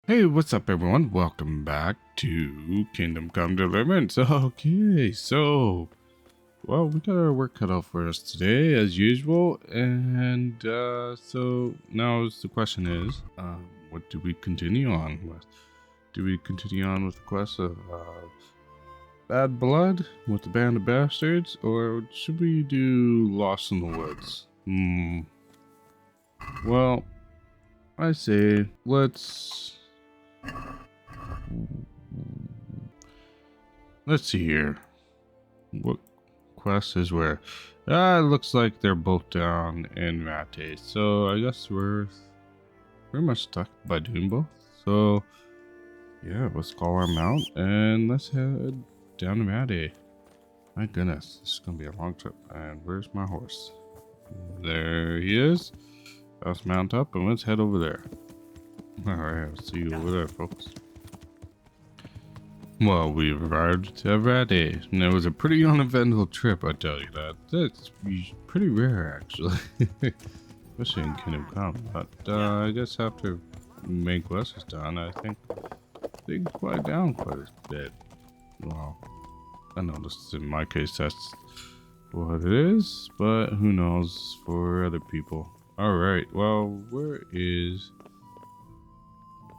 Hey, what's up, everyone? Welcome back to Kingdom Come Deliverance. Okay, so, well, we got our work cut out for us today, as usual, and so now the question is, what do we continue on with? Do we continue on with the quest of Bad Blood with the Band of Bastards, or should we do Lost in the Woods? Well, I say let's see here. What quest is where? It looks like they're both down in Mate, so I guess we're pretty much stuck by doing both. So yeah, let's call our mount and let's head down to Mate. My goodness, this is gonna be a long trip. And where's my horse? There he is. Let's mount up and let's head over there. Alright, I'll see you over there, folks. Well, we've arrived at Radzig, and it was a pretty uneventful trip, I tell you that. That's pretty rare, actually. Especially in Kingdom Come. But I guess after main quest is done, I think things quiet down quite a bit. Well, I noticed in my case that's what it is, but who knows for other people. Alright, well, where is...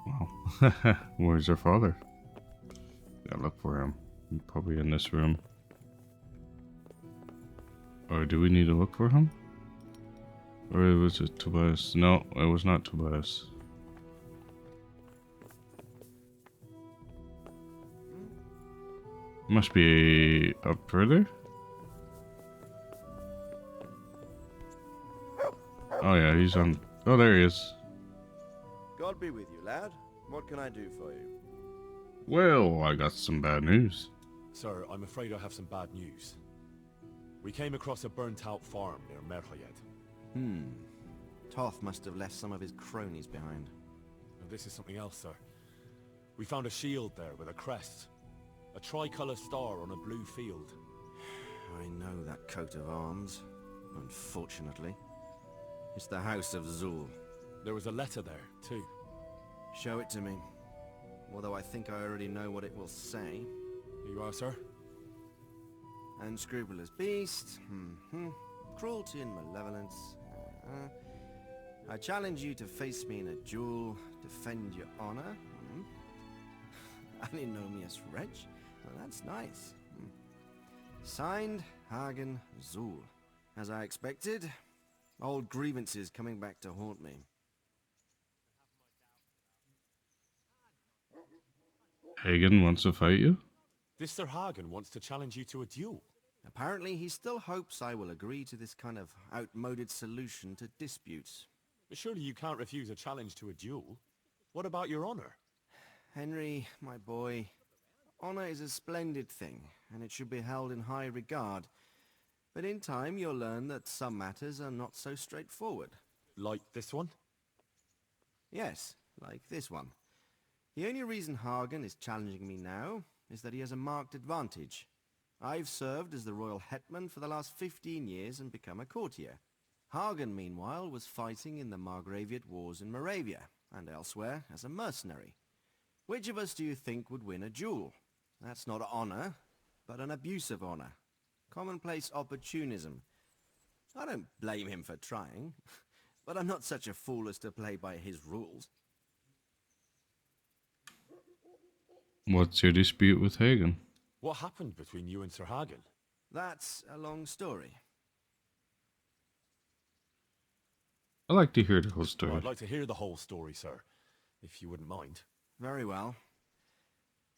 Well, where's our father? Gotta look for him. Probably in this room. Or do we need to look for him? Or was it Tobias? No, it was not Tobias. Must be up further? Oh yeah, he's on... Oh, there he is. God be with you, lad. What can I do for you? Well, I got some bad news. Sir, I'm afraid I have some bad news. We came across a burnt-out farm near Mercenaries. Toth must have left some of his cronies behind. And this is something else, sir. We found a shield there with a crest. A tricolour star on a blue field. I know that coat of arms, unfortunately. It's the House of Zul. There was a letter there, too. Show it to me. Although I think I already know what it will say. Here you are, sir. Unscrupulous beast. Cruelty and malevolence. I challenge you to face me in a duel, defend your honor. Antinomious wretch. Well, that's nice. Signed, Hagen Zul. As I expected, old grievances coming back to haunt me. Hagen wants to fight you? This Sir Hagen wants to challenge you to a duel. Apparently, he still hopes I will agree to this kind of outmoded solution to disputes. But surely you can't refuse a challenge to a duel. What about your honor? Henry, my boy, honor is a splendid thing, and it should be held in high regard. But in time, you'll learn that some matters are not so straightforward. Like this one? Yes, like this one. The only reason Hagen is challenging me now is that he has a marked advantage. I've served as the royal hetman for the last 15 years and become a courtier. Hagen, meanwhile, was fighting in the Margraviate Wars in Moravia, and elsewhere as a mercenary. Which of us do you think would win a duel? That's not honor, but an abuse of honor. Commonplace opportunism. I don't blame him for trying, but I'm not such a fool as to play by his rules. What's your dispute with Hagen? What happened between you and Sir Hagen? That's a long story. I like to hear the whole story. Well, I'd like to hear the whole story, sir, if you wouldn't mind. Very well.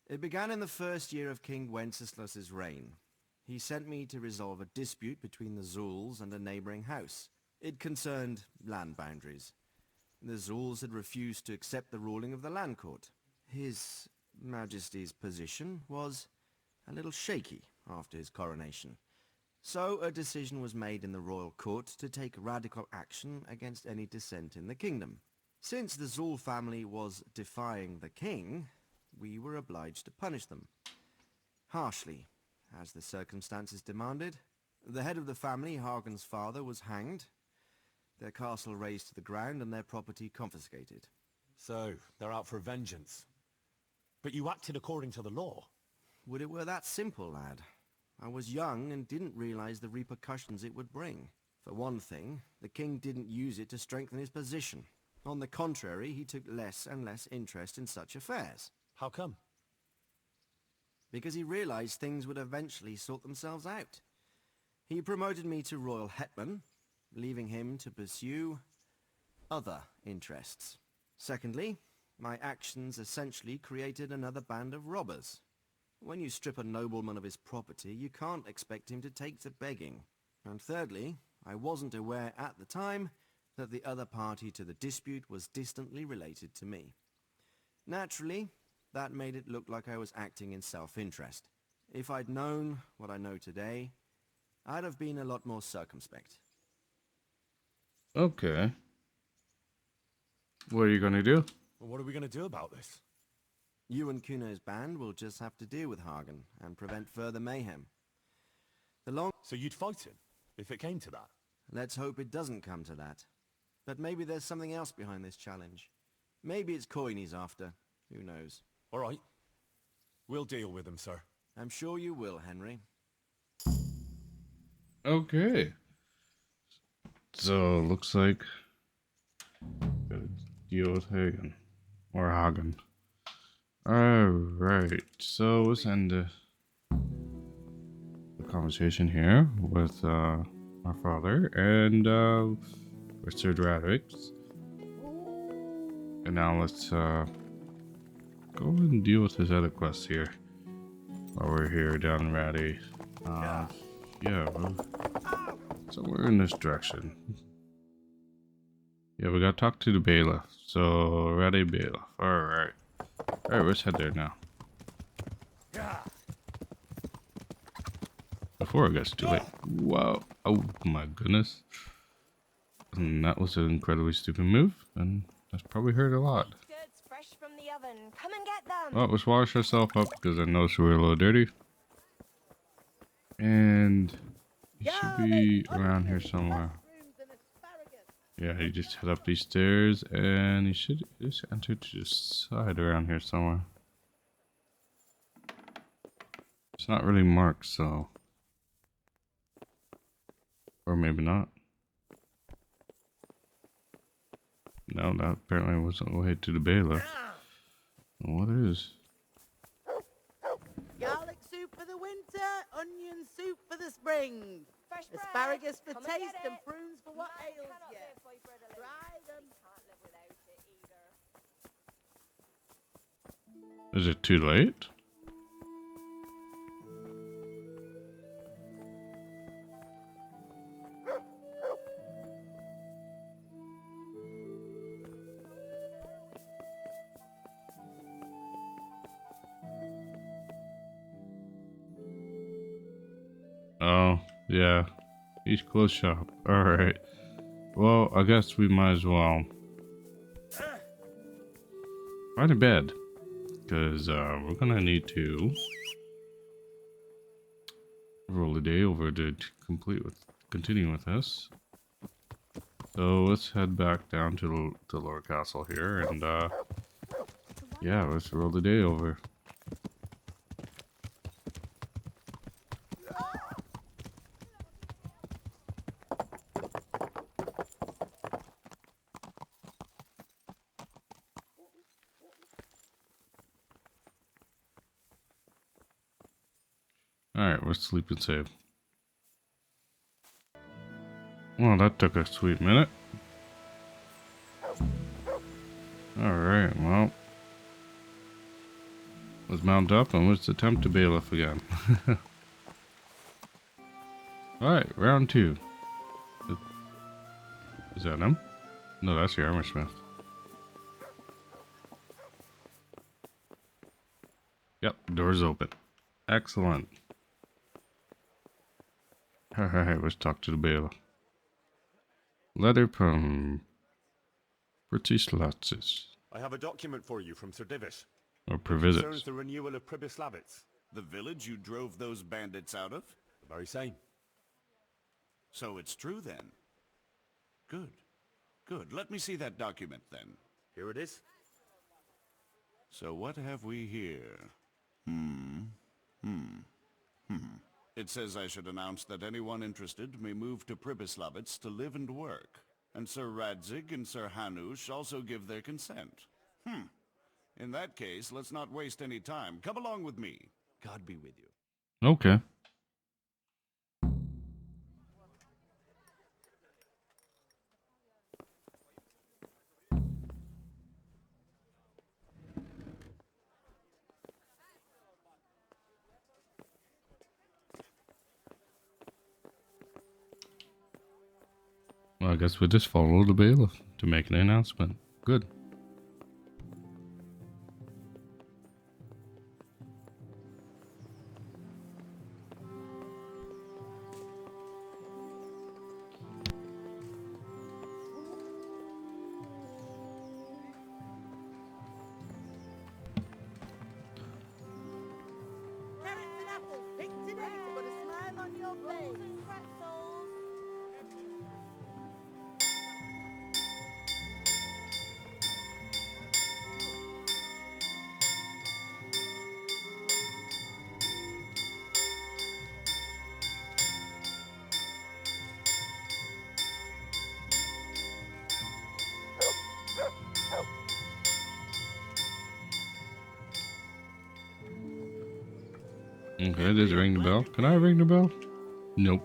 It began in the first year of King Wenceslas's reign. He sent me to resolve a dispute between the Zuls and a neighboring house. It concerned land boundaries. The Zuls had refused to accept the ruling of the land court. His Majesty's position was a little shaky after his coronation. So a decision was made in the royal court to take radical action against any dissent in the kingdom. Since the Zul family was defying the king, we were obliged to punish them. Harshly, as the circumstances demanded. The head of the family, Hagen's father, was hanged, their castle razed to the ground and their property confiscated. So, they're out for vengeance. But you acted according to the law. Would it were that simple, lad. I was young and didn't realize the repercussions it would bring. For one thing, the king didn't use it to strengthen his position. On the contrary, he took less and less interest in such affairs. How come? Because he realized things would eventually sort themselves out. He promoted me to royal hetman, leaving him to pursue other interests. Secondly, my actions essentially created another band of robbers. When you strip a nobleman of his property, you can't expect him to take to begging. And thirdly, I wasn't aware at the time that the other party to the dispute was distantly related to me. Naturally, that made it look like I was acting in self-interest. If I'd known what I know today, I'd have been a lot more circumspect. Okay. What are you gonna do? Well, what are we going to do about this? You and Kuno's band will just have to deal with Hagen and prevent further mayhem. So you'd fight him, if it came to that? Let's hope it doesn't come to that. But maybe there's something else behind this challenge. Maybe it's coin he's after. Who knows? All right. We'll deal with him, sir. I'm sure you will, Henry. Okay. So looks like gotta deal with Hagen or Hagen. All right. So let's end the conversation here with our father and with Sir Radzig. And now let's go and deal with his other quests here while we're here down in Ratty. Yeah, well, somewhere in this direction. Yeah, we gotta talk to the bailiff. So, Ratty bailiff. Alright. Alright, let's head there now. Before it gets too late. Whoa. Oh my goodness. And that was an incredibly stupid move. And that's probably hurt a lot. Goods fresh from the oven. Come and get them. Well, let's wash ourselves up because I noticed we were a little dirty. And he should be around here somewhere. Yeah, he just head up these stairs and he should just enter to the side around here somewhere. It's not really marked, so. Or maybe not. No, that apparently wasn't the way to the bailiff. What is? Garlic soup for the winter, onion soup for the spring. Fresh bread. Asparagus for Come and taste get and it. prunes for what Man ails cannot you. live by bread alone. Try them. Can't live without it either. Is it too late? Oh, yeah. He's closed shop. Alright. Well, I guess we might as well find a bed. Because we're gonna need to roll the day over to continue with this. So let's head back down to the lower castle here and yeah, let's roll the day over. Alright, let's sleep and save. Well, that took a sweet minute. Alright, well. Let's mount up and let's attempt to bailiff again. Alright, round 2. Is that him? No, that's the armor smith. Yep, door's open. Excellent. Alright, let's talk to the bailiff. Letter from Britislatzes. I have a document for you from Sir Divish. Or It concerns Privisits. the renewal of Pribyslavitz. The village you drove those bandits out of? The very same. So it's true then. Good. Good. Let me see that document then. Here it is. So what have we here? It says I should announce that anyone interested may move to Pribyslavitz to live and work. And Sir Radzig and Sir Hanush also give their consent. In that case, let's not waste any time. Come along with me. God be with you. Okay. Well, I guess we just follow the bailiff to make an announcement. Good. Carrots and apples picked today to put a smile on your face. Pretzels. Okay, just ring the bell. Can I ring the bell? Nope.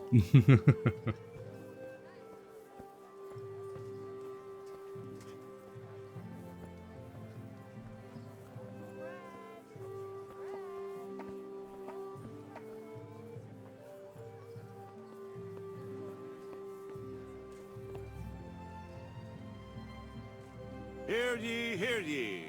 Hear ye, hear ye.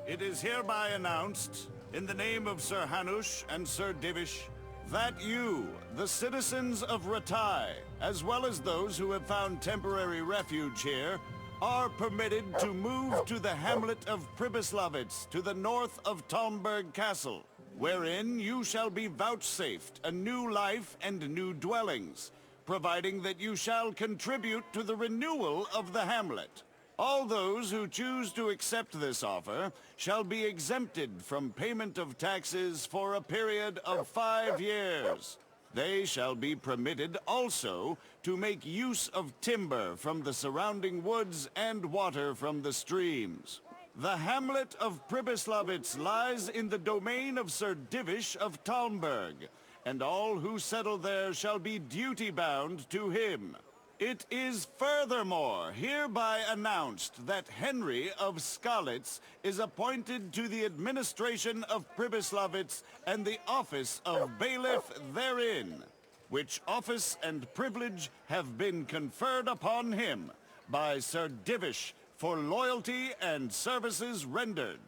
It is hereby announced, in the name of Sir Hanush and Sir Divish, that you, the citizens of Ratai, as well as those who have found temporary refuge here, are permitted to move to the hamlet of Pribyslavitz to the north of Talmberg Castle, wherein you shall be vouchsafed a new life and new dwellings, providing that you shall contribute to the renewal of the hamlet. All those who choose to accept this offer shall be exempted from payment of taxes for a period of 5 years. They shall be permitted also to make use of timber from the surrounding woods and water from the streams. The hamlet of Pribyslavitz lies in the domain of Sir Divish of Talmberg, and all who settle there shall be duty-bound to him. It is furthermore hereby announced that Henry of Skalitz is appointed to the administration of Pribyslavitz and the office of bailiff therein, which office and privilege have been conferred upon him by Sir Divish for loyalty and services rendered.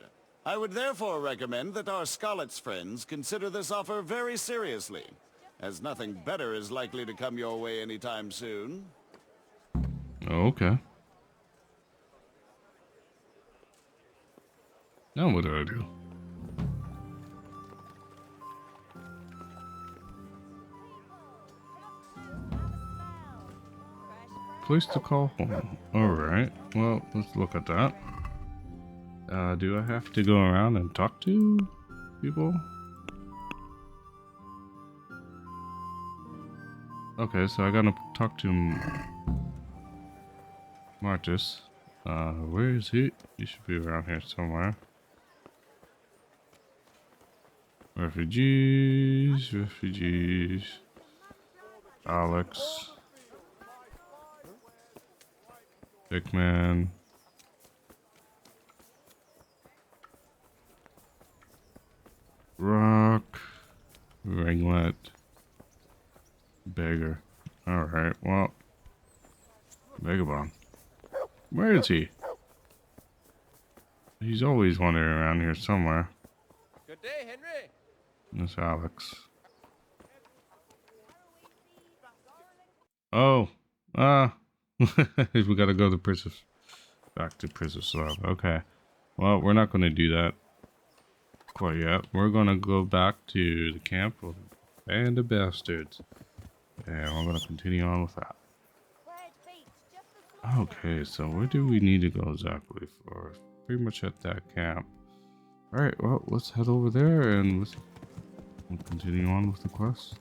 I would therefore recommend that our Skalitz friends consider this offer very seriously, as nothing better is likely to come your way anytime soon. Okay. Now what do I do? Place to call home. Alright, well, let's look at that. Do I have to go around and talk to people? Okay, so I gotta talk to Martus. Where is he? He should be around here somewhere. Refugees. Alex. Big man. Rock. Ringlet. Beggar. Alright, well. Vagabond. Where is he? He's always wandering around here somewhere. Good day, Henry. That's Alex. Oh. We gotta go to prison. Back to Pribyslavitz. Okay. Well, we're not gonna do that quite yet. We're gonna go back to the camp of the band of bastards. And we're gonna continue on with that. Okay, so where do we need to go exactly for? Pretty much at that camp. Alright, well, let's head over there and we'll continue on with the quest.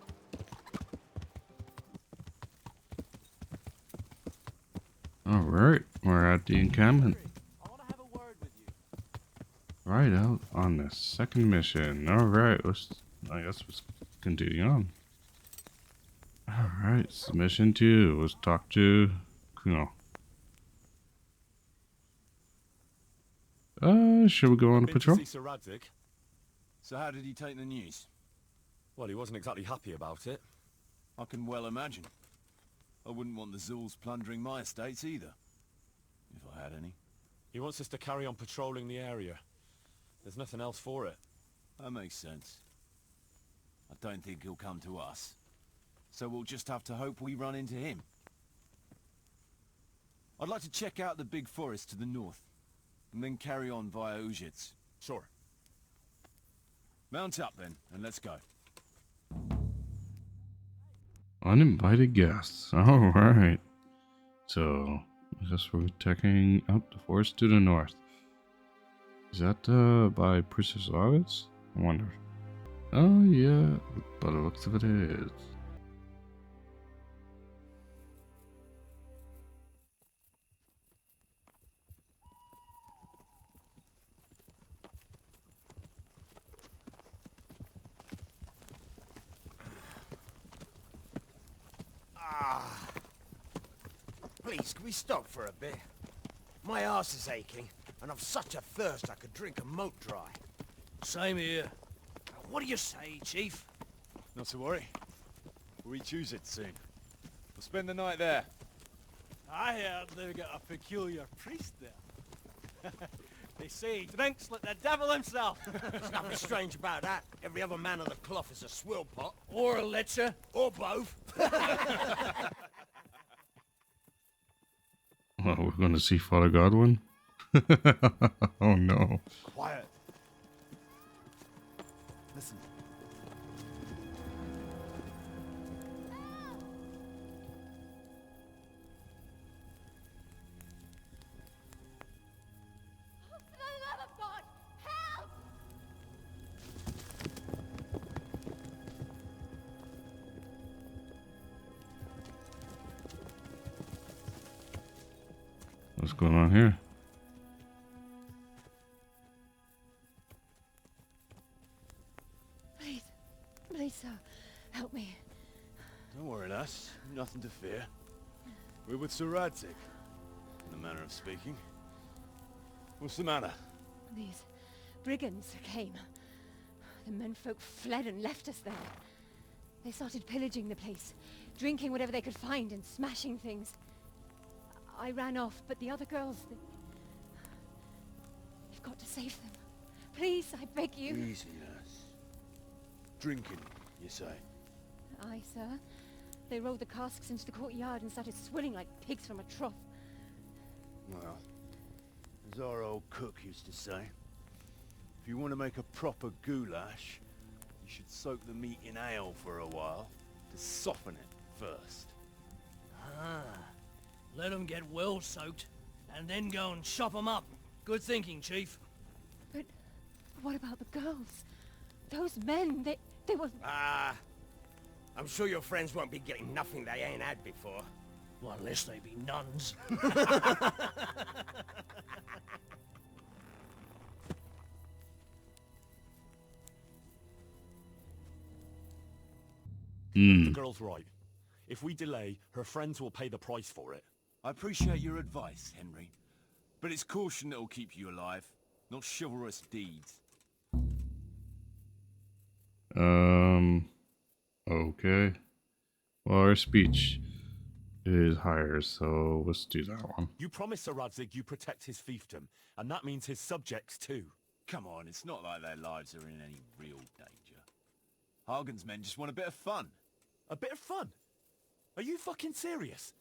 Alright, we're at the encampment. I want to have a word with you. Right out on the second mission. Alright, I guess let's continue on. Alright, mission 2. Let's talk to Kuno. Should we go on a Been patrol? to see Sir Radzig? So how did he take the news? Well, he wasn't exactly happy about it. I can well imagine. I wouldn't want the Zul's plundering my estates either. If I had any. He wants us to carry on patrolling the area. There's nothing else for it. That makes sense. I don't think he'll come to us. So we'll just have to hope we run into him. I'd like to check out the big forest to the north. And then carry on via Ujits. Sure. Mount up then, and let's go. Uninvited guests. Alright. So, I guess we're checking out the forest to the north. Is that by Precious? I wonder. Oh yeah, by the looks of it is. Please, can we stop for a bit? My arse is aching, and I've such a thirst I could drink a moat dry. Same here. What do you say, Chief? Not to worry. We'll reach Ujits soon. We'll spend the night there. I heard they've got a peculiar priest there. They say he drinks like the devil himself. There's nothing strange about that. Every other man of the cloth is a swill pot. Or a licher. Or both. Well, we're going to see Father Godwin? Oh no. Quiet. Listen. For the love of God, help! What's going on here? Please, please, sir, help me. Don't worry, lass. Nothing to fear. We're with Sir Radzig, in the manner of speaking. What's the matter? These brigands came. The menfolk fled and left us there. They started pillaging the place, drinking whatever they could find and smashing things. I ran off, but the other girls, you've got to save them. Please, I beg you. Easy, lass. Drinking, you say? Aye, sir. They rolled the casks into the courtyard and started swilling like pigs from a trough. Well, as our old cook used to say, if you want to make a proper goulash, you should soak the meat in ale for a while to soften it first. Ah, let them get well soaked, and then go and chop them up. Good thinking, Chief. But what about the girls? Those men, they were... Ah, I'm sure your friends won't be getting nothing they ain't had before. Well, unless they be nuns. The girl's right. If we delay, her friends will pay the price for it. I appreciate your advice, Henry. But it's caution that'll keep you alive, not chivalrous deeds. Okay. Well, our speech is higher, so let's do that one. You promised Sir Radzig you protect his fiefdom, and that means his subjects too. Come on, it's not like their lives are in any real danger. Hagen's men just want a bit of fun. A bit of fun? Are you fucking serious?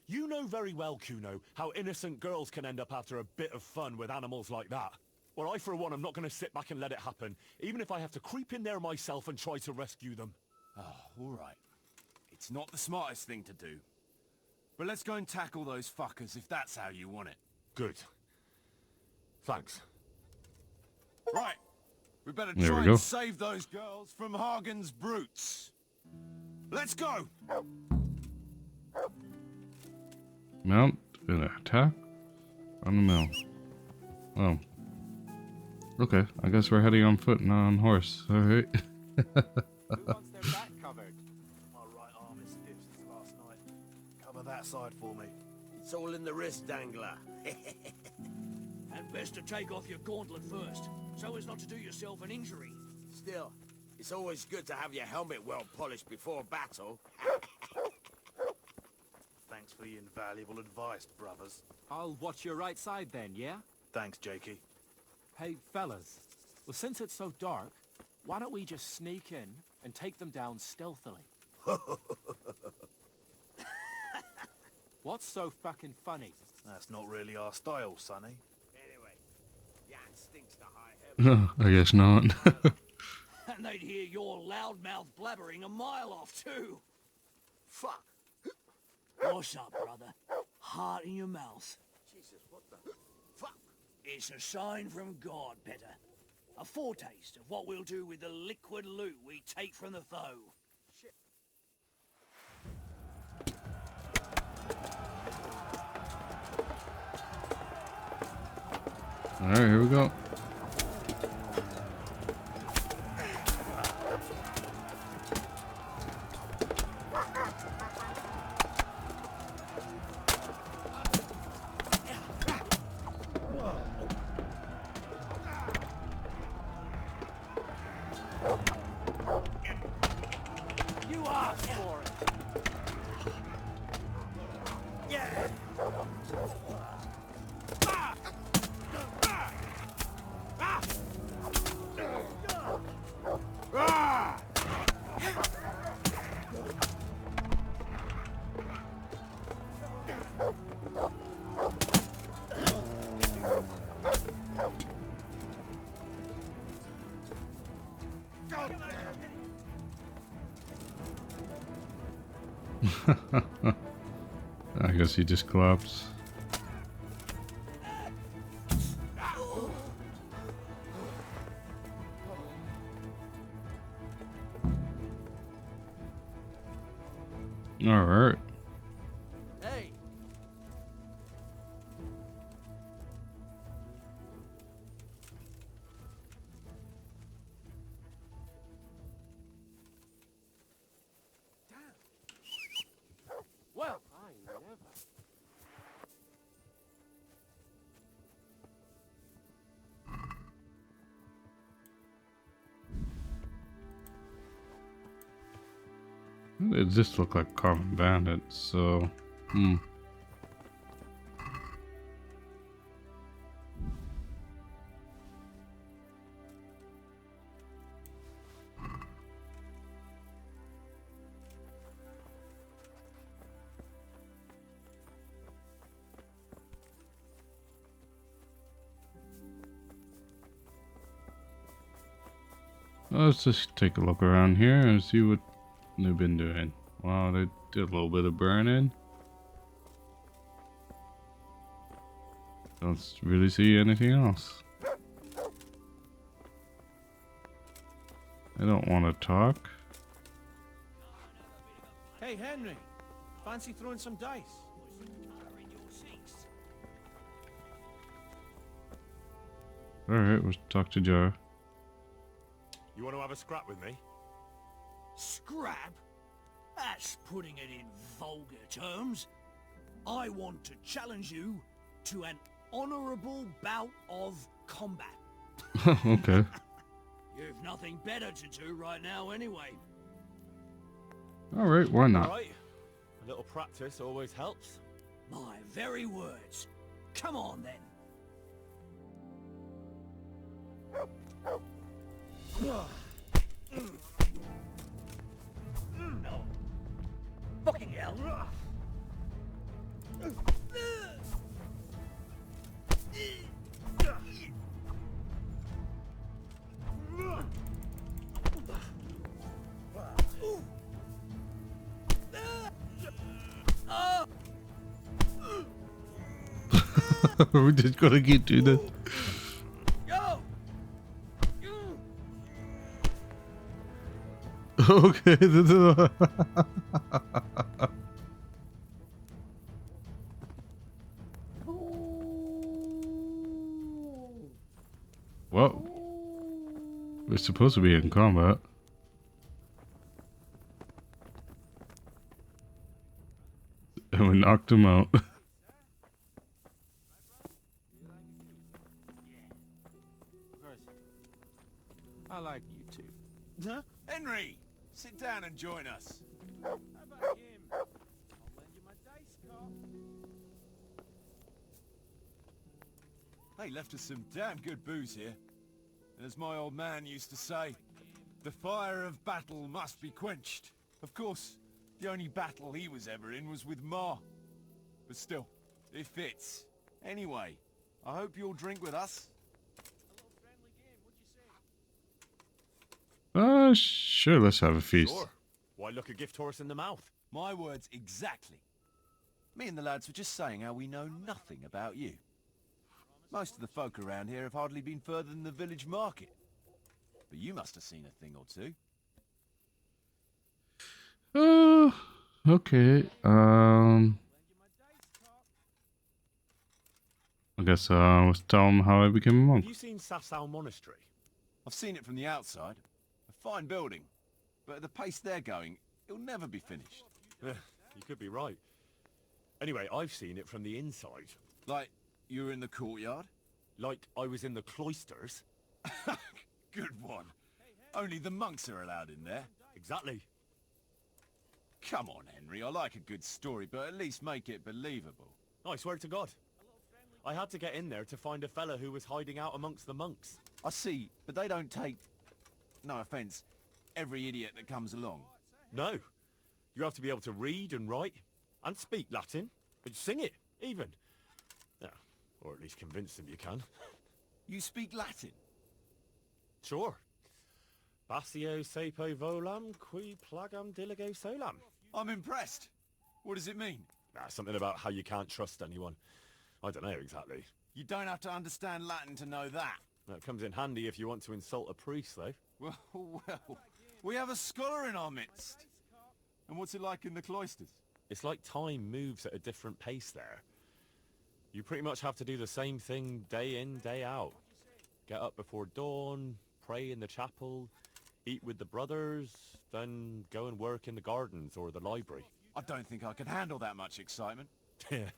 You know very well, Kuno, how innocent girls can end up after a bit of fun with animals like that. Well, I, for one, am not going to sit back and let it happen, even if I have to creep in there myself and try to rescue them. Oh, all right. It's not the smartest thing to do. But let's go and tackle those fuckers if that's how you want it. Good. Thanks. Right. We better There we try go. and save those girls from Hagen's brutes. Let's go! Mount and attack on the mill. Oh. Okay, I guess we're heading on foot, not on horse. Alright. Who wants their back covered? My right arm is stiff since last night. Cover that side for me. It's all in the wrist, Dangler. And best to take off your gauntlet first, so as not to do yourself an injury. Still, it's always good to have your helmet well polished before battle. Thanks for the invaluable advice, brothers. I'll watch your right side then, yeah? Thanks, Jakey. Hey, fellas. Well, since it's so dark, why don't we just sneak in and take them down stealthily? What's so fucking funny? That's not really our style, Sonny. Anyway, Jan stinks to high heaven. I guess not. And they'd hear your loudmouth blabbering a mile off, too. Fuck. What's up, brother? Heart in your mouth. Jesus, what the... Fuck. It's a sign from God, better. A foretaste of what we'll do with the liquid loot we take from the foe. Alright, here we go. You asked for it. Yeah. I guess he just collapsed. Alright. Hey. Well, I never. It just looked like common bandits, so... Let's just take a look around here and see what they've been doing. Wow, they did a little bit of burning. Don't really see anything else. I don't want to talk. Hey, Henry. Fancy throwing some dice? Alright, we'll talk to Jar. You want to have a scrap with me? Scrap? That's putting it in vulgar terms. I want to challenge you to an honorable bout of combat. Okay. You've nothing better to do right now anyway. Alright, why not? Alright. A little practice always helps. My very words. Come on then. No. Fucking hell. We're just gonna keep doing that. Go! Okay. Well, we're supposed to be in combat. And we knocked him out. I like you too. Huh? Henry! Sit down and join us. How about him? I'll lend you my dice cup. They left us some damn good booze here. As my old man used to say, the fire of battle must be quenched. Of course, the only battle he was ever in was with Ma. But still, it fits. Anyway, I hope you'll drink with us. Sure, let's have a feast. Sure. Why look a gift horse in the mouth? My words exactly. Me and the lads were just saying how we know nothing about you. Most of the folk around here have hardly been further than the village market. But you must have seen a thing or two. Okay. I guess let's tell him how I became a monk. Have you seen Sasau Monastery? I've seen it from the outside. A fine building. But at the pace they're going, it'll never be finished. You could be right. Anyway, I've seen it from the inside. Like, you were in the courtyard? Like I was in the cloisters. Good one. Only the monks are allowed in there. Exactly. Come on, Henry. I like a good story, but at least make it believable. I swear to God. I had to get in there to find a fella who was hiding out amongst the monks. I see, but they don't take, no offence, every idiot that comes along. No. You have to be able to read and write, and speak Latin, and sing it, even. Yeah, or at least convince them you can. You speak Latin? Sure. Basio sepo volam, qui plagam diligo solam. I'm impressed. What does it mean? Something about how you can't trust anyone. I don't know exactly. You don't have to understand Latin to know that. That comes in handy if you want to insult a priest, though. Well, we have a scholar in our midst. And what's it like in the cloisters? It's like time moves at a different pace there. You pretty much have to do the same thing day in, day out. Get up before dawn, pray in the chapel, eat with the brothers, then go and work in the gardens or the library. I don't think I could handle that much excitement. Yeah.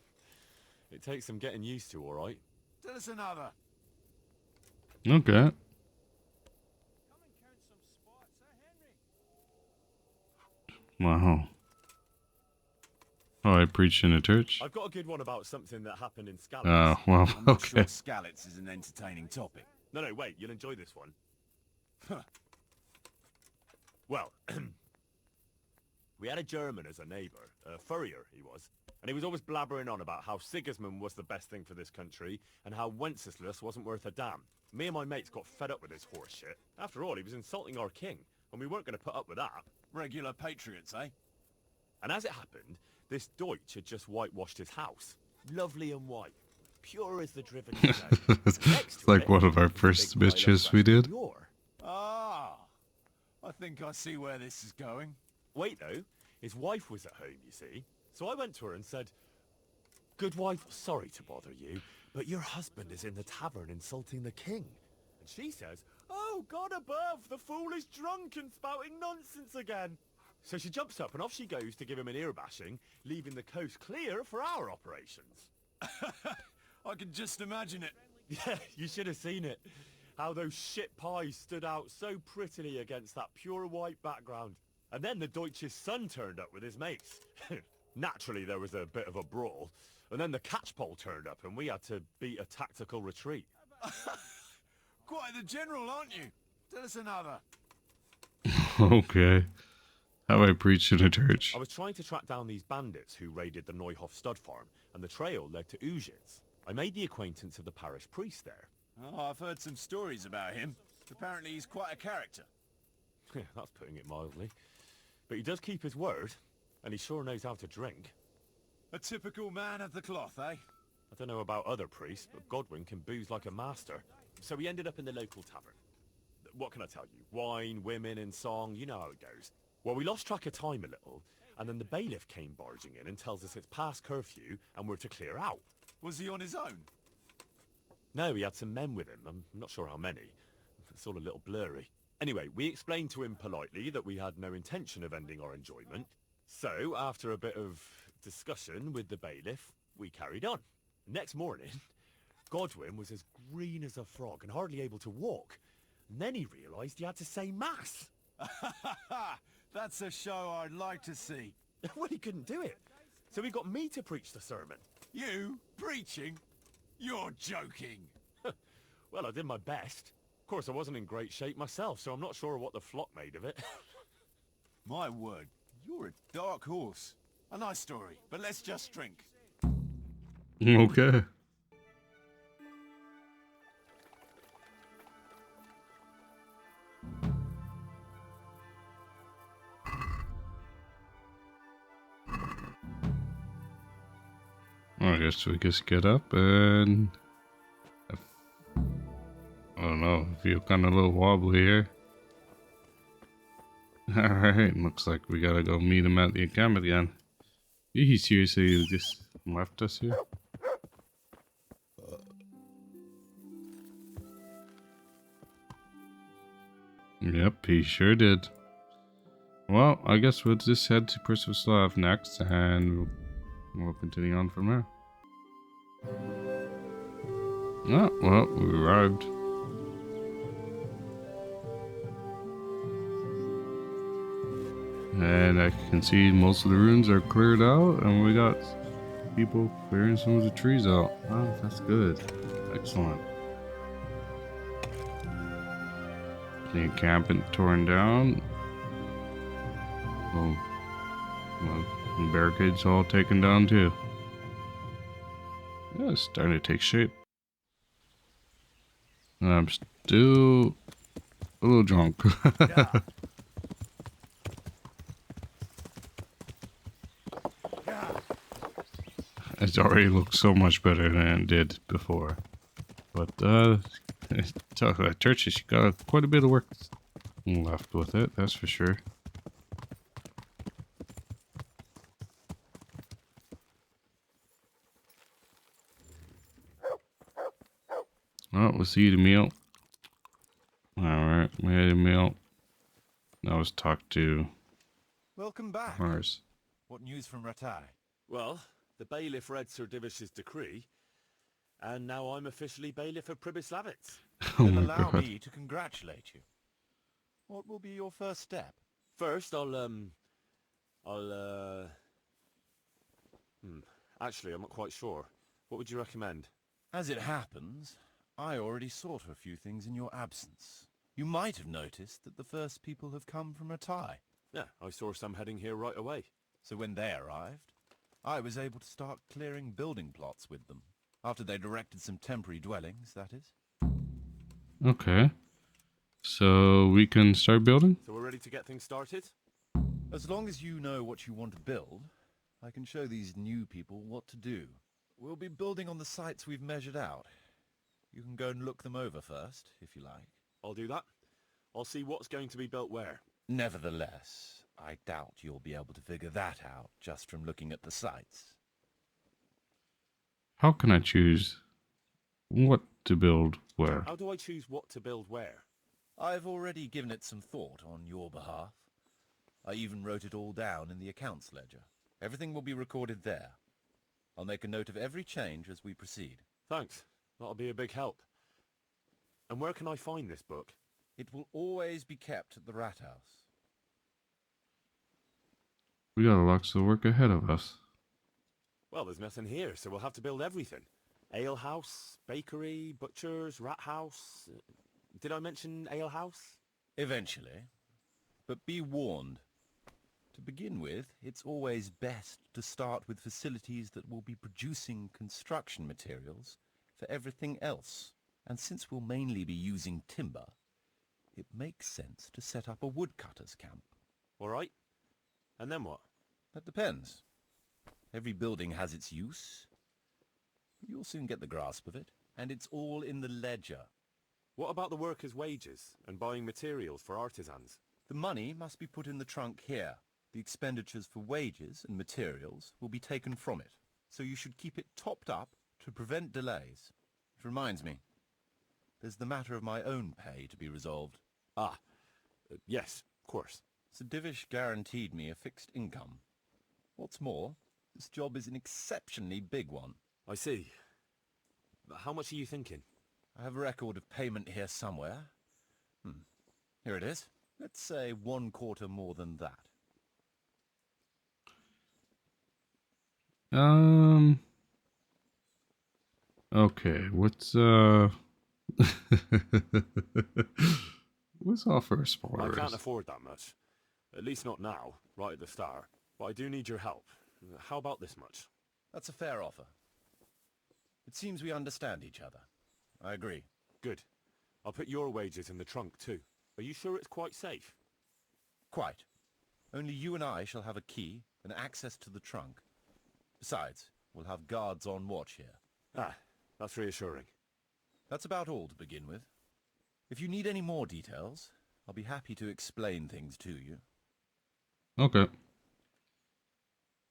It takes some getting used to, all right? Tell us another. Okay. Wow. Oh, I preached in a church? I've got a good one about something that happened in Scallops. Oh, well, I'm not okay. sure Scallops is an entertaining topic. No, wait, you'll enjoy this one. Well, we had a German as a neighbour, a furrier he was, and he was always blabbering on about how Sigismund was the best thing for this country, and how Wenceslas wasn't worth a damn. Me and my mates got fed up with this horse shit. After all, he was insulting our king, and we weren't going to put up with that. Regular patriots, eh? And as it happened, this Deutsch had just whitewashed his house. Lovely and white. Pure as the driven snow. It's like one of our first bitches we did. Ah, I think I see where this is going. Wait, though. His wife was at home, you see. So I went to her and said, "Good wife, sorry to bother you, but your husband is in the tavern insulting the king." And she says, "Oh, God above, the fool is drunk and spouting nonsense again." So she jumps up and off she goes to give him an ear bashing, leaving the coast clear for our operations. I can just imagine it. Yeah, you should have seen it. How those shit pies stood out so prettily against that pure white background. And then the Deutsch's son turned up with his mates. Naturally, there was a bit of a brawl. And then the catchpole turned up and we had to beat a tactical retreat. Quite the general, aren't you? Tell us another. Okay. How I preached in a church. I was trying to track down these bandits who raided the Neuhof stud farm, and the trail led to Ujitz. I made the acquaintance of the parish priest there. Oh, I've heard some stories about him. Apparently he's quite a character. Yeah, that's putting it mildly. But he does keep his word, and he sure knows how to drink. A typical man of the cloth, eh? I don't know about other priests, but Godwin can booze like a master. So we ended up in the local tavern. what can I tell you? Wine, women, and song, you know how it goes. Well, we lost track of time a little, and then the bailiff came barging in and tells us it's past curfew and we're to clear out. Was he on his own? No, he had some men with him. I'm not sure how many. It's all a little blurry. Anyway, we explained to him politely that we had no intention of ending our enjoyment. So, after a bit of discussion with the bailiff, we carried on. Next morning, Godwin was as green as a frog and hardly able to walk. And then he realised he had to say mass. That's a show I'd like to see. Well, he couldn't do it. So he got me to preach the sermon. You? Preaching? You're joking. Well, I did my best. Of course, I wasn't in great shape myself, so I'm not sure what the flock made of it. My word, you're a dark horse. A nice story, but let's just drink. Okay. I guess we just get up and I don't know, I feel kind of a little wobbly here. Alright, looks like we gotta go meet him at the account again. He seriously just left us here? Yep, he sure did. Well, I guess we'll just head to Percival next and we'll continue on from there. Oh, well, we arrived. And I can see most of the ruins are cleared out, and we got people clearing some of the trees out. Oh, that's good. Excellent. The encampment torn down. Well, barricades all taken down too. Yeah, it's starting to take shape. And I'm still a little drunk. It's already looks so much better than it did before. But that church has got quite a bit of work left with it, that's for sure. Oh, let's eat a meal. Alright, we had a meal. Now let's talk to Welcome back. Mars. What news from Ratai? Well, the bailiff read Sir Divish's decree, and now I'm officially bailiff of Pribyslavitz. Oh Then my allow god. me to congratulate you. What will be your first step? First, actually, I'm not quite sure. What would you recommend? As it happens, I already sought a few things in your absence. You might have noticed that the first people have come from Ratai. Yeah, I saw some heading here right away. So when they arrived, I was able to start clearing building plots with them. After they'd erected some temporary dwellings, that is. Okay. So we can start building? So we're ready to get things started? As long as you know what you want to build, I can show these new people what to do. We'll be building on the sites we've measured out. You can go and look them over first, if you like. I'll do that. I'll see what's going to be built where. Nevertheless, I doubt you'll be able to figure that out just from looking at the sites. How can I choose what to build where? How do I choose what to build where? I've already given it some thought on your behalf. I even wrote it all down in the accounts ledger. Everything will be recorded there. I'll make a note of every change as we proceed. Thanks. That'll be a big help. And where can I find this book? It will always be kept at the Rat House. We got lots of work ahead of us. Well, there's nothing here, so we'll have to build everything. Ale house, bakery, butchers, rat house. Did I mention ale house? Eventually. But be warned. To begin with, it's always best to start with facilities that will be producing construction materials for everything else. And since we'll mainly be using timber, it makes sense to set up a woodcutter's camp. All right. And then what? That depends. Every building has its use. You'll soon get the grasp of it, and it's all in the ledger. What about the workers' wages and buying materials for artisans? The money must be put in the trunk here. The expenditures for wages and materials will be taken from it. So you should keep it topped up to prevent delays. It reminds me, there's the matter of my own pay to be resolved. Yes, of course. Sir Divish guaranteed me a fixed income. What's more, this job is an exceptionally big one. I see. But how much are you thinking? I have a record of payment here somewhere. Here it is. Let's say 1/4 more than that. Okay, what's what's our first I orders? can't afford that much. At least not now, right at the start. But I do need your help. How about this much? That's a fair offer. It seems we understand each other. I agree. Good. I'll put your wages in the trunk too. Are you sure it's quite safe? Quite. Only you and I shall have a key and access to the trunk. Besides, we'll have guards on watch here. That's reassuring. That's about all to begin with. If you need any more details, I'll be happy to explain things to you. Okay.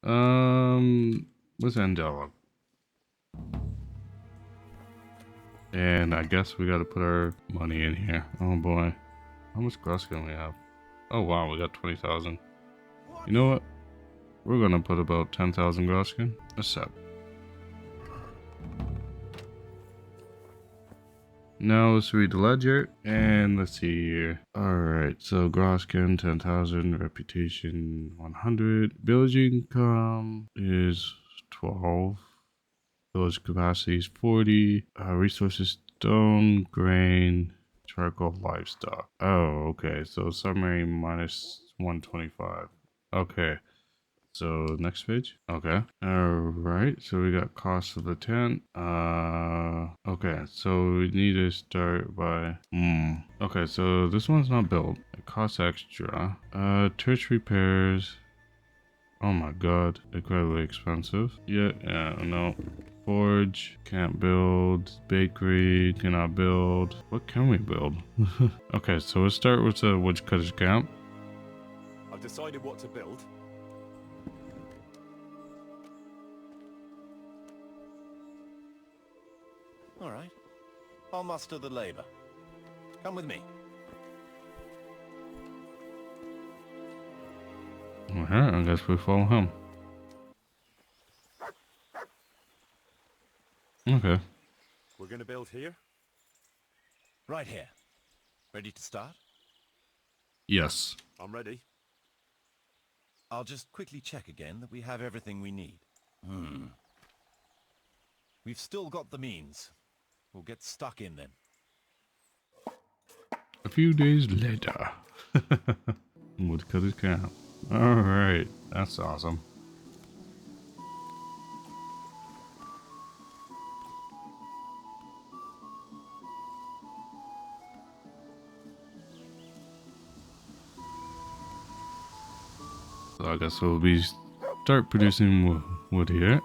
Let's end dialogue. And I guess we gotta put our money in here. Oh boy. How much grass can we have? Oh wow, we got 20,000. You know what? We're gonna put about 10,000 Groskin. Accept. Now let's read the ledger and let's see here. Alright, so Groskin 10,000, reputation 100, village income is 12, village capacity is 40, resources stone, grain, charcoal, livestock. Oh, okay, so summary minus 125. Okay. So next page. Okay. Alright. So we got cost of the tent. Okay. So we need to start by okay, so this one's not built. It costs extra. Church repairs. Oh my god. Incredibly expensive. Yeah, no. Forge, can't build. Bakery, cannot build. What can we build? Okay, so we'll start with the woodcutter's camp. I've decided what to build. All right. I'll muster the labor. Come with me. Alright, I guess we follow him. Okay. We're gonna build here? Right here. Ready to start? Yes. I'm ready. I'll just quickly check again that we have everything we need. We've still got the means. We'll get stuck in then. A few days later. Woodcutter's camp. Alright, that's awesome. So I guess we'll start producing wood here.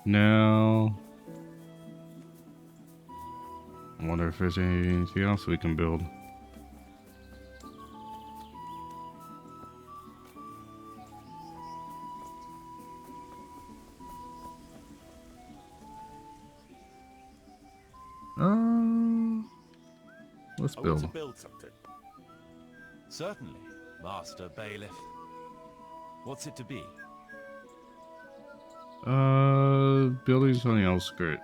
Now, I wonder if there's anything else we can build. Let's I want build. to build something. Certainly, Master Bailiff. What's it to be? Buildings on the outskirts.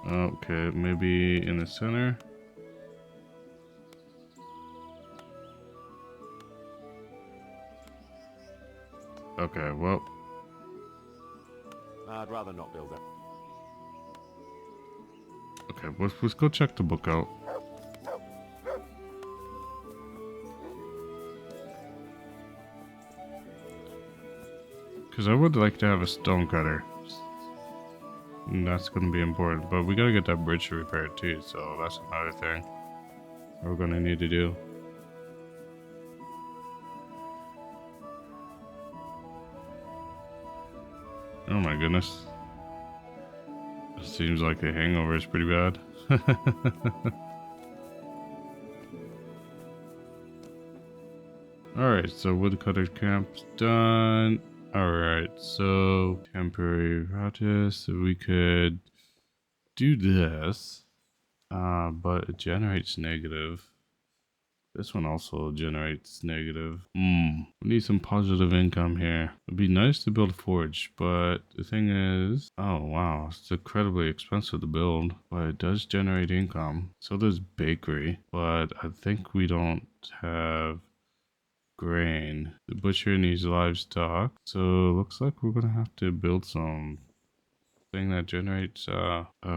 Okay, maybe in the center. Okay, well. I'd rather not build it. Okay, let's go check the book out. Because I would like to have a stone cutter. And that's going to be important. But we got to get that bridge repaired too, so that's another thing we're going to need to do. Oh my goodness. It seems like the hangover is pretty bad. Alright, so woodcutter camp's done. Alright, so temporary radius. So we could do this. But it generates negative. This one also generates negative. We need some positive income here. It'd be nice to build a forge, but the thing is, oh wow, it's incredibly expensive to build, but it does generate income. So does bakery, but I think we don't have grain. The butcher needs livestock, so it looks like we're gonna have to build some thing that generates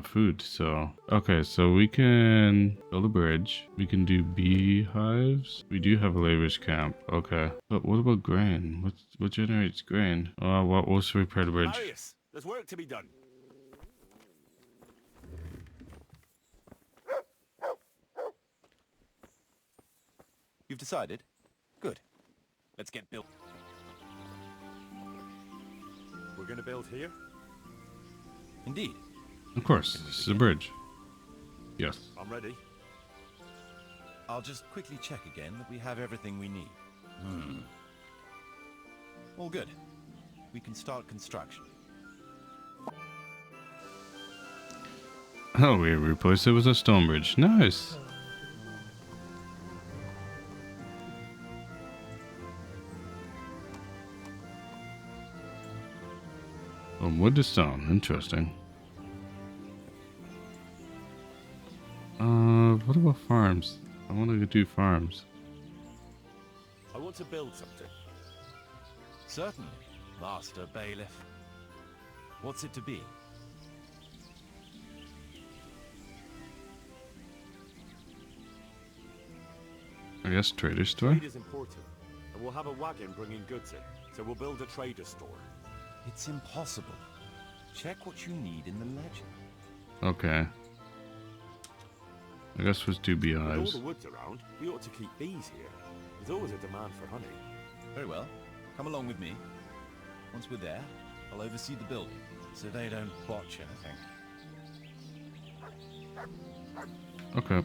food. So okay, so we can build a bridge, we can do beehives, we do have a laborers camp. Okay, but what about grain? What generates grain? We'll repair the bridge. Marius, there's work to be done. You've decided? Good. Let's get built. We're gonna build here? Indeed. Of course, this is a bridge. Yes. I'm ready. I'll just quickly check again that we have everything we need. All good. We can start construction. Oh, we replaced it with a stone bridge. Nice. Wood to stone. Interesting. What about farms? I want to do farms. I want to build something. Certainly, Master Bailiff. What's it to be? I guess trader store? Trade is important, and we'll have a wagon bringing goods in, so we'll build a trader store. It's impossible. Check what you need in the legend. Okay. I guess let's do With beehives. all the woods around, we ought to keep bees here. There's always a demand for honey. Very well. Come along with me. Once we're there, I'll oversee the building, so they don't botch anything. Okay.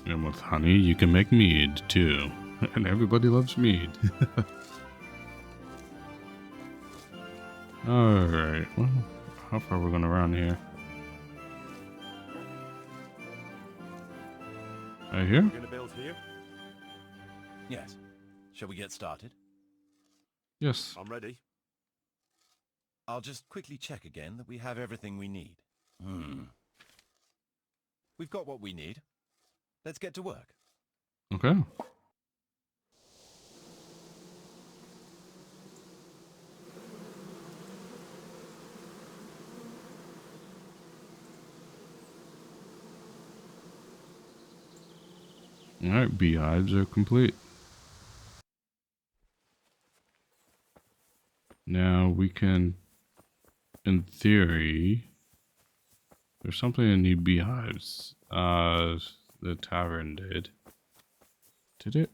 And with honey, you can make mead, too. And everybody loves mead. Alright, well, how far are we gonna run here? Right here? We're gonna build here? Yes. Shall we get started? Yes. I'm ready. I'll just quickly check again that we have everything we need. We've got what we need. Let's get to work. Okay. Alright, beehives are complete. Now we can, in theory, there's something that need beehives. The tavern did. Did it?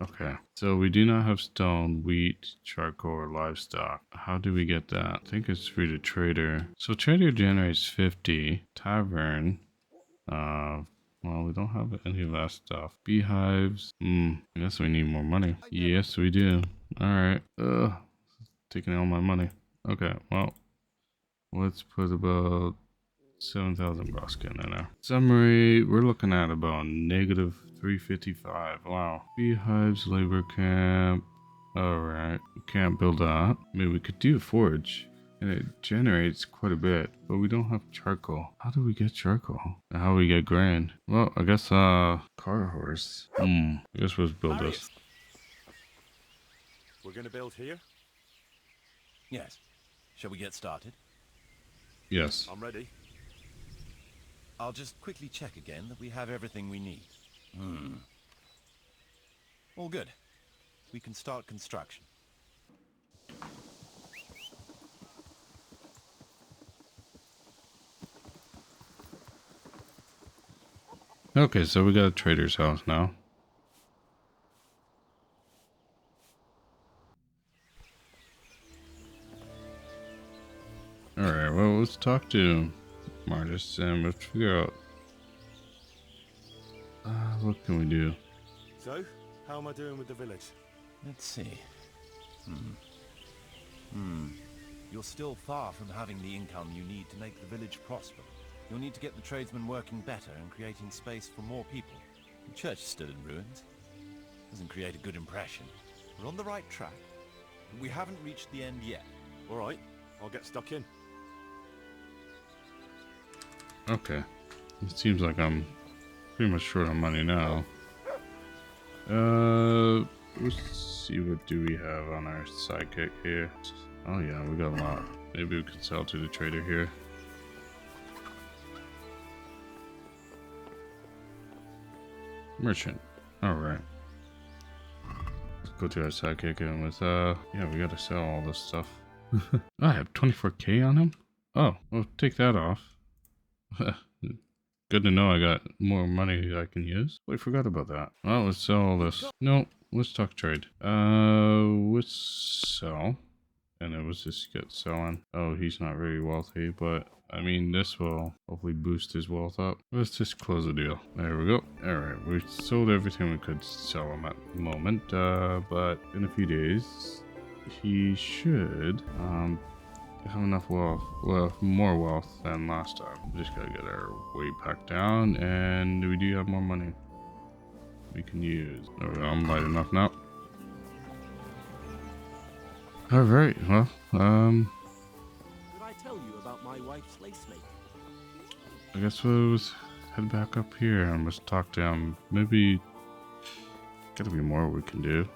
Okay. So we do not have stone, wheat, charcoal, or livestock. How do we get that? I think it's through the trader. So trader generates 50. Tavern. Well, we don't have any of that stuff. Beehives. I guess we need more money. Yes, we do. Alright. Taking all my money. Okay, well, let's put about 7,000 Broskin in there. Summary, we're looking at about negative 355. Wow. Beehives, labor camp. Alright, we can't build that. Maybe we could do a forge. And it generates quite a bit, but we don't have charcoal. How do we get charcoal? And how do we get grain? Well, I guess, car horse. I guess we'll build this. We're gonna build here? Yes. Shall we get started? Yes. I'm ready. I'll just quickly check again that we have everything we need. All good. We can start construction. Okay, so we got a trader's house now. Alright, well, let's talk to Martis and let's figure out what can we do. So, how am I doing with the village? Let's see. You're still far from having the income you need to make the village prosper. You'll need to get the tradesmen working better and creating space for more people. The church is still in ruins. Doesn't create a good impression. We're on the right track, but we haven't reached the end yet. All right, I'll get stuck in. Okay. It seems like I'm pretty much short on money now. Let's see, what do we have on our sidekick here? Oh yeah, we got a lot. Maybe we could sell to the trader here. Merchant. Alright. Let's go to our sidekick and with, yeah, we gotta sell all this stuff. I have 24k on him? Oh, well, take that off. Good to know I got more money I can use. I forgot about that. Well, let's sell all this. No, let's talk trade. Let's sell. And it was this get selling. Oh, he's not very wealthy, but I mean, this will hopefully boost his wealth up. Let's just close the deal. There we go. Alright, we sold everything we could sell him at the moment, but in a few days, he should have enough wealth, well, more wealth than last time. We just gotta get our weight back down, and we do have more money we can use. There we go, I'm light enough now. Alright, well, Did I tell you about my wife's lace making? I guess we'll head back up here and let's talk to him. Maybe, gotta be more we can do.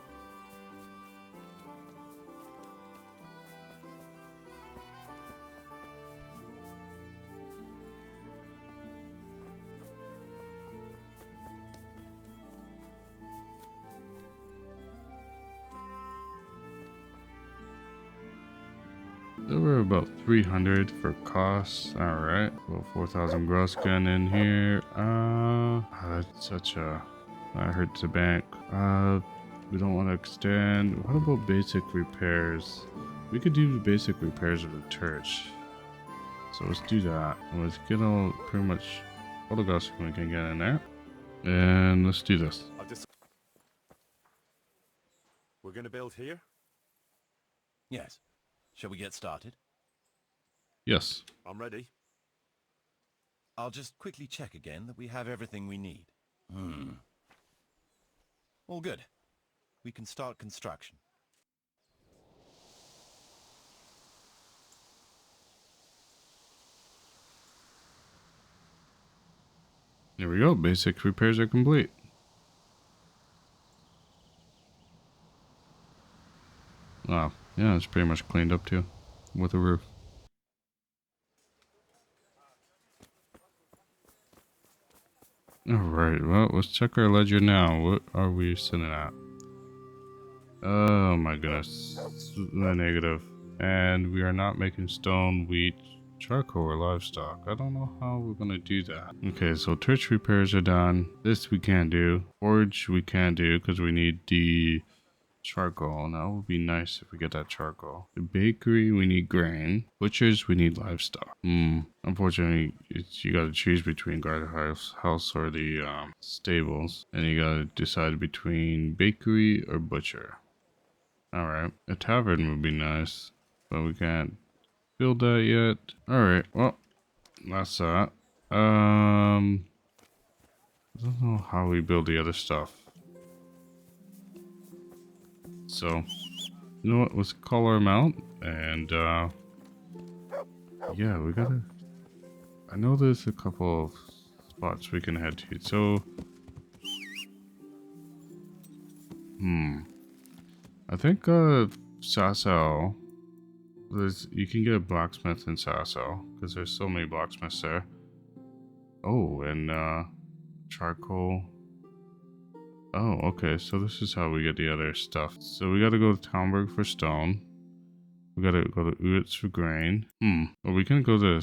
There were about 300 for costs. Alright. Well, 4,000 gross gun in here. That's such a... That hurts the bank. We don't want to extend. What about basic repairs? We could do the basic repairs of the church. So let's do that. Let's get all, pretty much, all the gross we can get in there. And let's do this. We're gonna build here? Yes. Shall we get started? Yes. I'm ready. I'll just quickly check again that we have everything we need. All good. We can start construction. There we go. Basic repairs are complete. Wow. Yeah, it's pretty much cleaned up too. With a roof. Alright, well, let's check our ledger now. What are we sitting at? Oh my goodness. Negative. And we are not making stone, wheat, charcoal, or livestock. I don't know how we're gonna do that. Okay, so church repairs are done. This we can't do. Forge we can't do because we need the charcoal. Now it would be nice if we get that charcoal. The bakery, we need grain. Butchers, we need livestock. Unfortunately, you gotta choose between guardhouse or the stables. And you gotta decide between bakery or butcher. Alright, a tavern would be nice, but we can't build that yet. Alright, well, that's that. I don't know how we build the other stuff. So, you know what, let's call our amount, and, yeah, we gotta, I know there's a couple of spots we can head to, so, I think, Sasau, you can get a blacksmith in Sasau, because there's so many blacksmiths there. Oh, and, charcoal. Oh, okay, so this is how we get the other stuff. So we gotta go to Talmberg for stone. We gotta go to Uitz for grain. Well, we can go to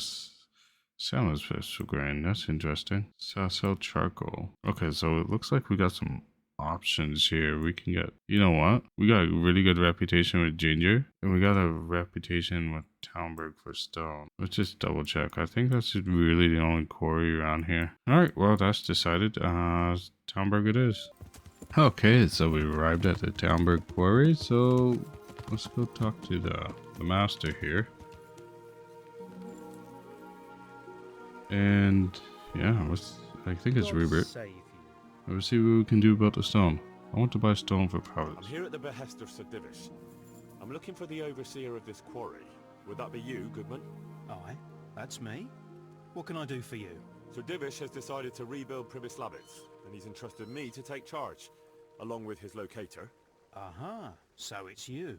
Salmon's vegetable grain. That's interesting. Sasel charcoal. Okay, so it looks like we got some options here. We can get, you know what? We got a really good reputation with ginger, and we got a reputation with Townburg for stone. Let's just double check. I think that's really the only quarry around here. All right, well, that's decided. Townburg it is. Okay, so we arrived at the Townburg quarry, so let's go talk to the master here. And yeah, I think it's Rupert. Let's see what we can do about the stone. I want to buy stone for prowess. I'm here at the behest of Sir Divish. I'm looking for the overseer of this quarry. Would that be you, Goodman? Aye, that's me. What can I do for you? Sir Divish has decided to rebuild Privis Labits, and he's entrusted me to take charge, along with his locator. Aha, so it's you.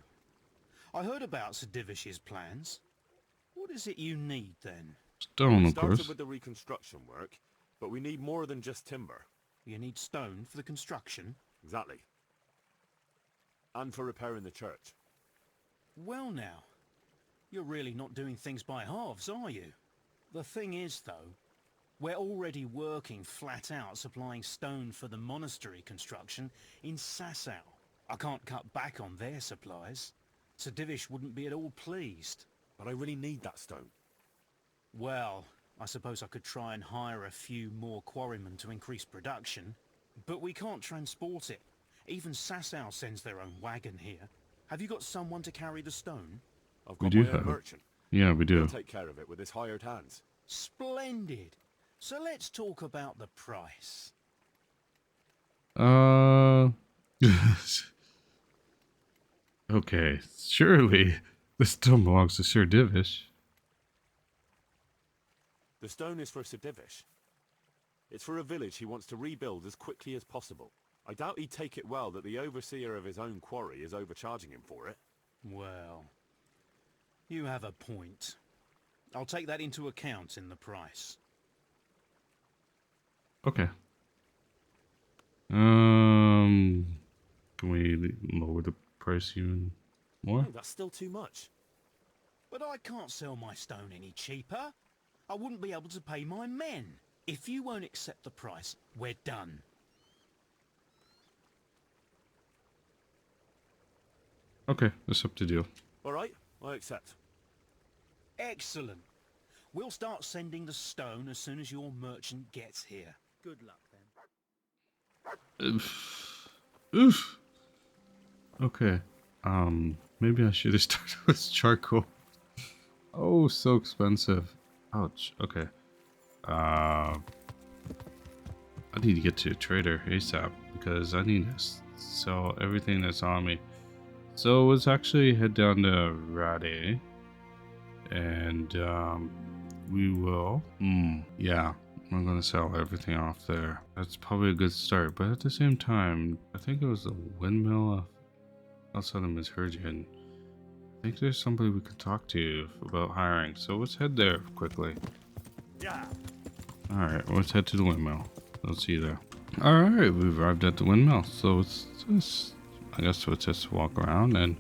I heard about Sir Divish's plans. What is it you need, then? Stone, We of course. started with the reconstruction work, but we need more than just timber. You need stone for the construction? Exactly. And for repairing the church. Well now, you're really not doing things by halves, are you? The thing is, though, we're already working flat out supplying stone for the monastery construction in Sasau. I can't cut back on their supplies. Sir Divish wouldn't be at all pleased. But I really need that stone. Well, I suppose I could try and hire a few more quarrymen to increase production. But we can't transport it. Even Sasau sends their own wagon here. Have you got someone to carry the stone? I've We got do my own have. merchant. Yeah, we do. He'll take care of it with his hired hands. Splendid. So let's talk about the price. Okay, surely this stone belongs to Sir Divish. The stone is for Sir Divish. It's for a village he wants to rebuild as quickly as possible. I doubt he'd take it well that the overseer of his own quarry is overcharging him for it. Well, you have a point. I'll take that into account in the price. Okay. Can we lower the price even more? No, that's still too much. But I can't sell my stone any cheaper. I wouldn't be able to pay my men. If you won't accept the price, we're done. Okay, that's up to deal. All right, I accept. Excellent. We'll start sending the stone as soon as your merchant gets here. Good luck then. Oof. Okay. Maybe I should have started with charcoal. Oh, so expensive. Ouch. Okay. I need to get to a trader ASAP because I need to sell everything that's on me. So let's actually head down to Rade, and we will. Yeah, I'm gonna sell everything off there. That's probably a good start, but at the same time, I think it was a windmill outside of Mishergian. I think there's somebody we could talk to about hiring. So let's head there quickly. Yeah. All right, let's head to the windmill. I'll see you there. All right, we've arrived at the windmill. So it's just, I guess let's just walk around and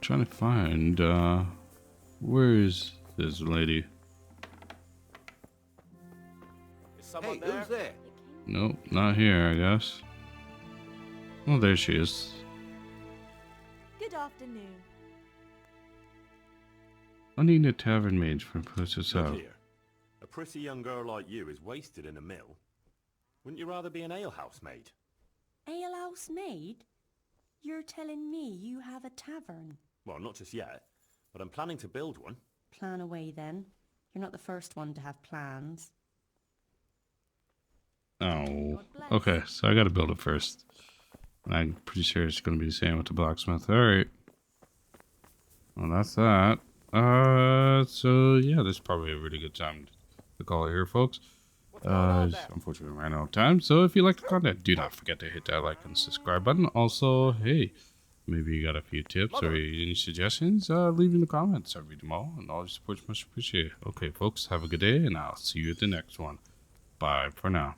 trying to find, where is this lady? Is someone Hey, who's there? Nope, not here, I guess. Oh, there she is. Good afternoon. I need a tavern mage from Puss's Look out. here. A pretty young girl like you is wasted in a mill. Wouldn't you rather be an alehouse maid? Alehouse maid? You're telling me you have a tavern? Well, not just yet, but I'm planning to build one. Plan away then. You're not the first one to have plans. Oh, okay, so I gotta build it first. And I'm pretty sure it's gonna be the same with the blacksmith. Alright. Well, that's that. So yeah, this is probably a really good time to call it here, folks. Unfortunately, we ran out of time. So if you like the content, do not forget to hit that like and subscribe button. Also, hey, maybe you got a few tips or any suggestions, leave in the comments. I read them all, and all your support's much appreciated. Okay, folks, have a good day, and I'll see you at the next one. Bye for now.